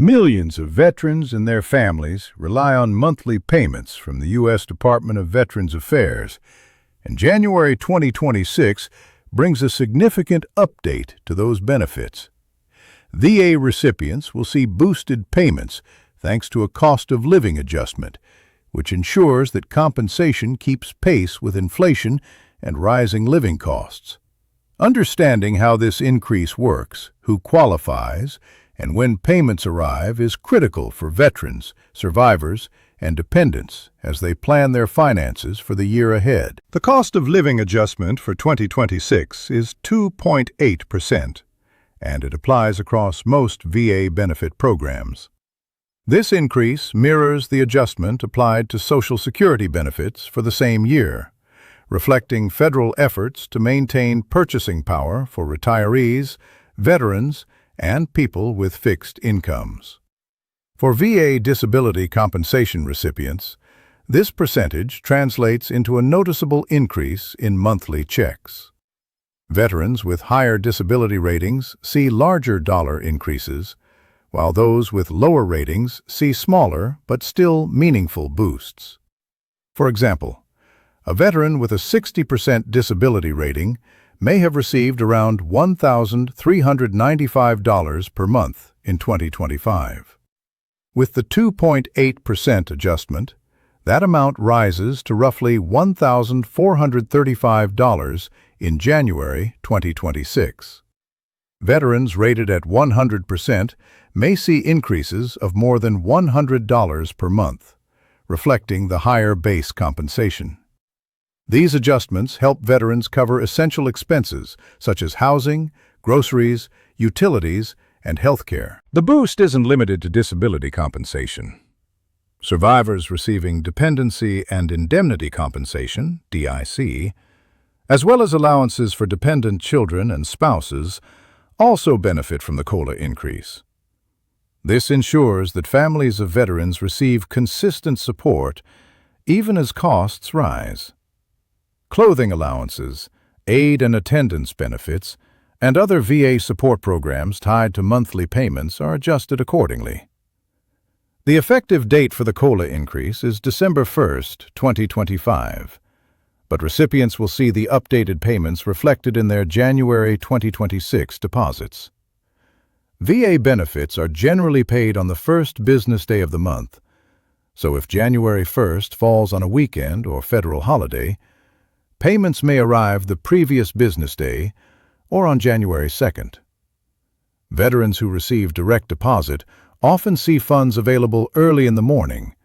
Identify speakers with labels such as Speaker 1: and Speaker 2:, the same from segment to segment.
Speaker 1: Millions of veterans and their families rely on monthly payments from the U.S. Department of Veterans Affairs, and January 2026 brings a significant update to those benefits. VA recipients will see boosted payments thanks to a cost of living adjustment, which ensures that compensation keeps pace with inflation and rising living costs. Understanding how this increase works, who qualifies, and when payments arrive is critical for veterans, survivors, and dependents as they plan their finances for the year ahead. The cost of living adjustment for 2026 is 2.8%, and it applies across most VA benefit programs. This increase mirrors the adjustment applied to Social Security benefits for the same year, reflecting federal efforts to maintain purchasing power for retirees, veterans, and people with fixed incomes. For VA disability compensation recipients, this percentage translates into a noticeable increase in monthly checks. Veterans with higher disability ratings see larger dollar increases, while those with lower ratings see smaller but still meaningful boosts. For example, a veteran with a 60% disability rating may have received around $1,395 per month in 2025. With the 2.8% adjustment, that amount rises to roughly $1,435 in January 2026. Veterans rated at 100% may see increases of more than $100 per month, reflecting the higher base compensation. These adjustments help veterans cover essential expenses such as housing, groceries, utilities, and health care. The boost isn't limited to disability compensation. Survivors receiving dependency and indemnity compensation, DIC, as well as allowances for dependent children and spouses, also benefit from the COLA increase. This ensures that families of veterans receive consistent support even as costs rise. Clothing allowances, aid and attendance benefits, and other VA support programs tied to monthly payments are adjusted accordingly. The effective date for the COLA increase is December 1, 2025, but recipients will see the updated payments reflected in their January 2026 deposits. VA benefits are generally paid on the first business day of the month, so if January 1st falls on a weekend or federal holiday, payments may arrive the previous business day or on January 2nd. Veterans who receive direct deposit often see funds available early in the morning,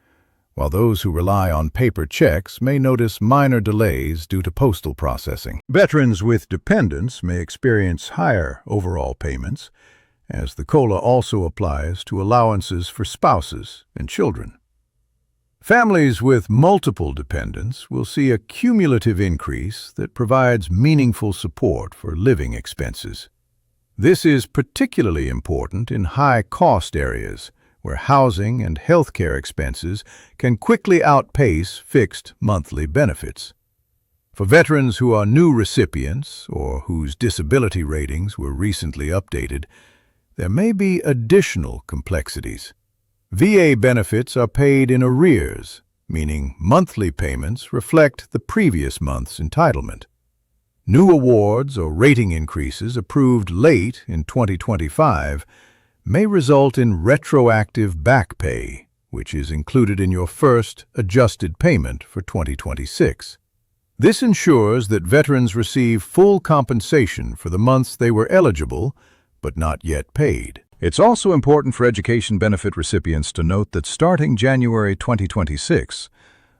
Speaker 1: while those who rely on paper checks may notice minor delays due to postal processing. Veterans with dependents may experience higher overall payments, as the COLA also applies to allowances for spouses and children. Families with multiple dependents will see a cumulative increase that provides meaningful support for living expenses. This is particularly important in high-cost areas where housing and healthcare expenses can quickly outpace fixed monthly benefits. For veterans who are new recipients or whose disability ratings were recently updated, there may be additional complexities. VA benefits are paid in arrears, meaning monthly payments reflect the previous month's entitlement. New awards or rating increases approved late in 2025 may result in retroactive back pay, which is included in your first adjusted payment for 2026. This ensures that veterans receive full compensation for the months they were eligible but not yet paid. It's also important for education benefit recipients to note that starting January 2026,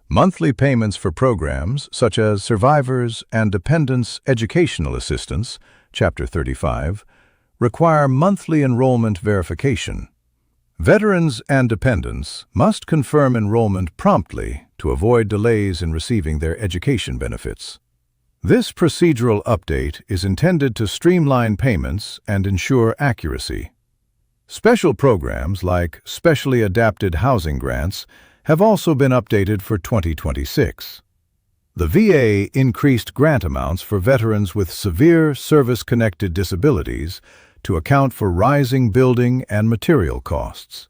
Speaker 1: monthly payments for programs such as Survivors and Dependents Educational Assistance, Chapter 35, require monthly enrollment verification. Veterans and dependents must confirm enrollment promptly to avoid delays in receiving their education benefits. This procedural update is intended to streamline payments and ensure accuracy. Special programs like Specially Adapted Housing Grants have also been updated for 2026. The VA increased grant amounts for veterans with severe service-connected disabilities to account for rising building and material costs.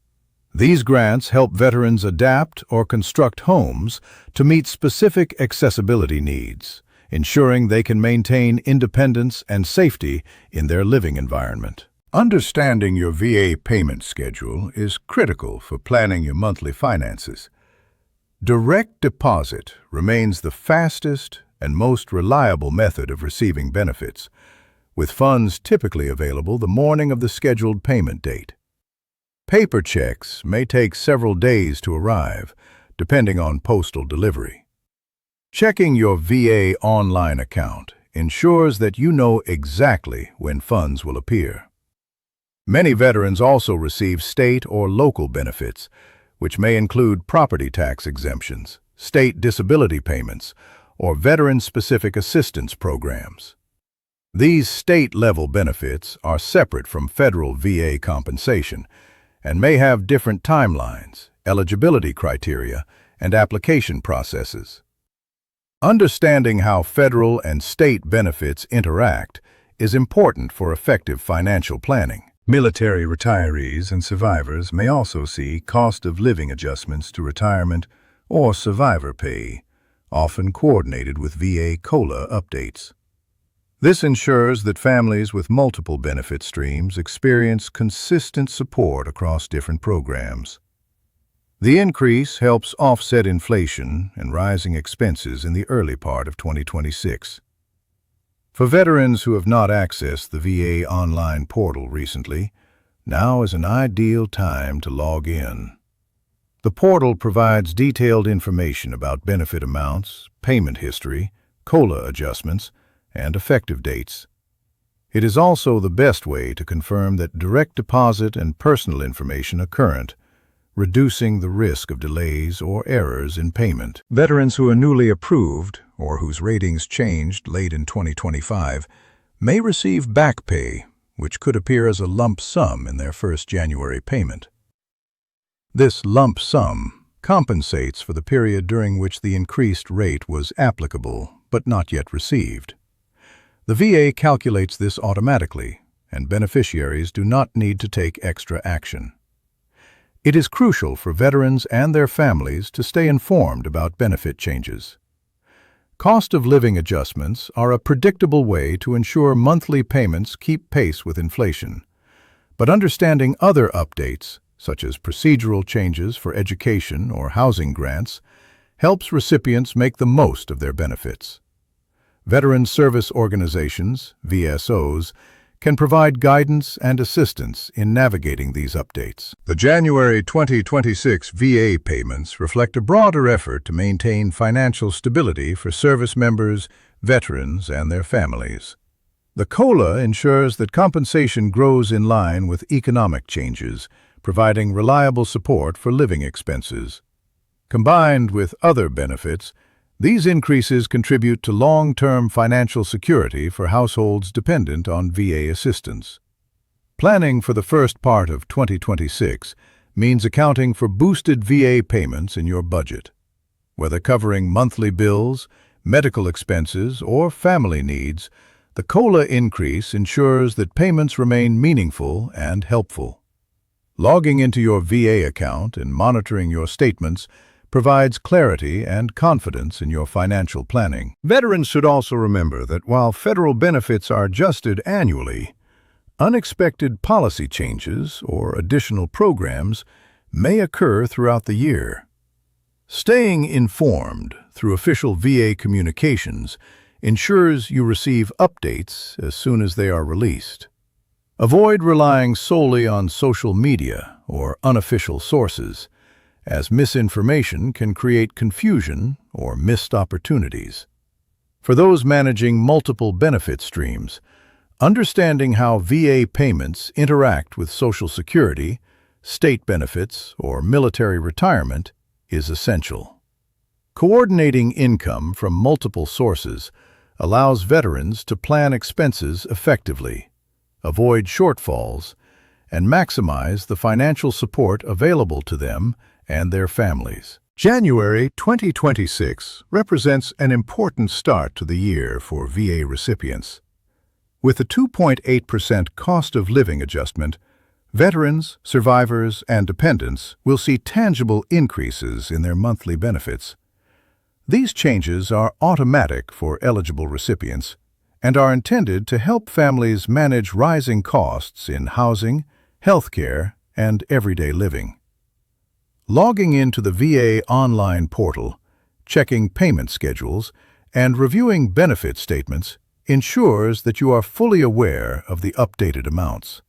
Speaker 1: These grants help veterans adapt or construct homes to meet specific accessibility needs, ensuring they can maintain independence and safety in their living environment. Understanding your VA payment schedule is critical for planning your monthly finances. Direct deposit remains the fastest and most reliable method of receiving benefits, with funds typically available the morning of the scheduled payment date. Paper checks may take several days to arrive, depending on postal delivery. Checking your VA online account ensures that you know exactly when funds will appear. Many veterans also receive state or local benefits, which may include property tax exemptions, state disability payments, or veteran-specific assistance programs. These state-level benefits are separate from federal VA compensation and may have different timelines, eligibility criteria, and application processes. Understanding how federal and state benefits interact is important for effective financial planning. Military retirees and survivors may also see cost of living adjustments to retirement or survivor pay, often coordinated with VA COLA updates. This ensures that families with multiple benefit streams experience consistent support across different programs. The increase helps offset inflation and rising expenses in the early part of 2026. For veterans who have not accessed the VA online portal recently, now is an ideal time to log in. The portal provides detailed information about benefit amounts, payment history, COLA adjustments, and effective dates. It is also the best way to confirm that direct deposit and personal information are current, reducing the risk of delays or errors in payment. Veterans who are newly approved or whose ratings changed late in 2025 may receive back pay, which could appear as a lump sum in their first January payment. This lump sum compensates for the period during which the increased rate was applicable but not yet received. The VA calculates this automatically, and beneficiaries do not need to take extra action. It is crucial for veterans and their families to stay informed about benefit changes. Cost of living adjustments are a predictable way to ensure monthly payments keep pace with inflation, but understanding other updates, such as procedural changes for education or housing grants, helps recipients make the most of their benefits. Veteran Service Organizations, VSOs, can provide guidance and assistance in navigating these updates. The January 2026 VA payments reflect a broader effort to maintain financial stability for service members, veterans, and their families. The COLA ensures that compensation grows in line with economic changes, providing reliable support for living expenses. Combined with other benefits, these increases contribute to long-term financial security for households dependent on VA assistance. Planning for the first part of 2026 means accounting for boosted VA payments in your budget. Whether covering monthly bills, medical expenses, or family needs, the COLA increase ensures that payments remain meaningful and helpful. Logging into your VA account and monitoring your statements provides clarity and confidence in your financial planning. Veterans should also remember that while federal benefits are adjusted annually, unexpected policy changes or additional programs may occur throughout the year. Staying informed through official VA communications ensures you receive updates as soon as they are released. Avoid relying solely on social media or unofficial sources, as misinformation can create confusion or missed opportunities. For those managing multiple benefit streams, understanding how VA payments interact with Social Security, state benefits, or military retirement is essential. Coordinating income from multiple sources allows veterans to plan expenses effectively, avoid shortfalls, and maximize the financial support available to them and their families. January 2026 represents an important start to the year for VA recipients. With a 2.8% cost of living adjustment, veterans, survivors, and dependents will see tangible increases in their monthly benefits. These changes are automatic for eligible recipients and are intended to help families manage rising costs in housing, healthcare, and everyday living. Logging into the VA online portal, checking payment schedules, and reviewing benefit statements ensures that you are fully aware of the updated amounts.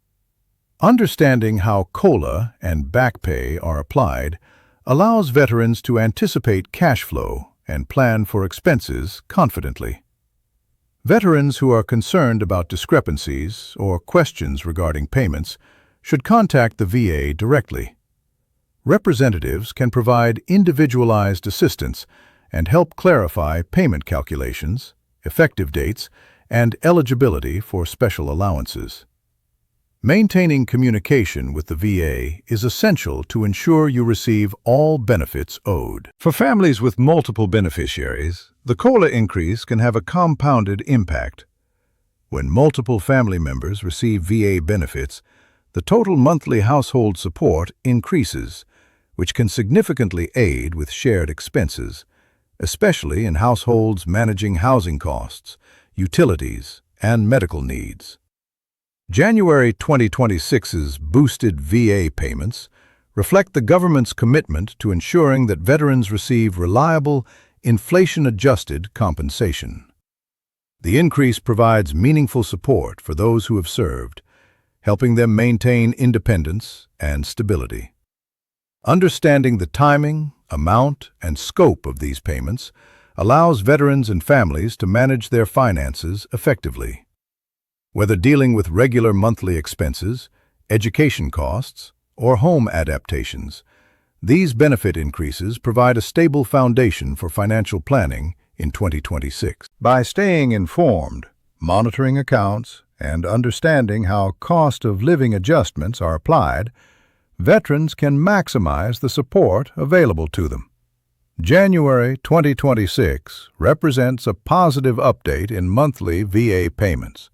Speaker 1: Understanding how COLA and back pay are applied allows veterans to anticipate cash flow and plan for expenses confidently. Veterans who are concerned about discrepancies or questions regarding payments should contact the VA directly. Representatives can provide individualized assistance and help clarify payment calculations, effective dates, and eligibility for special allowances. Maintaining communication with the VA is essential to ensure you receive all benefits owed. For families with multiple beneficiaries, the COLA increase can have a compounded impact. When multiple family members receive VA benefits, the total monthly household support increases, which can significantly aid with shared expenses, especially in households managing housing costs, utilities, and medical needs. January 2026's boosted VA payments reflect the government's commitment to ensuring that veterans receive reliable, inflation-adjusted compensation. The increase provides meaningful support for those who have served, helping them maintain independence and stability. Understanding the timing, amount, and scope of these payments allows veterans and families to manage their finances effectively. Whether dealing with regular monthly expenses, education costs, or home adaptations, these benefit increases provide a stable foundation for financial planning in 2026. By staying informed, monitoring accounts, and understanding how cost of living adjustments are applied, veterans can maximize the support available to them. January 2026 represents a positive update in monthly VA payments,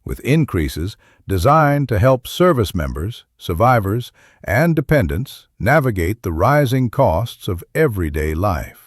Speaker 1: with increases designed to help service members, survivors, and dependents navigate the rising costs of everyday life.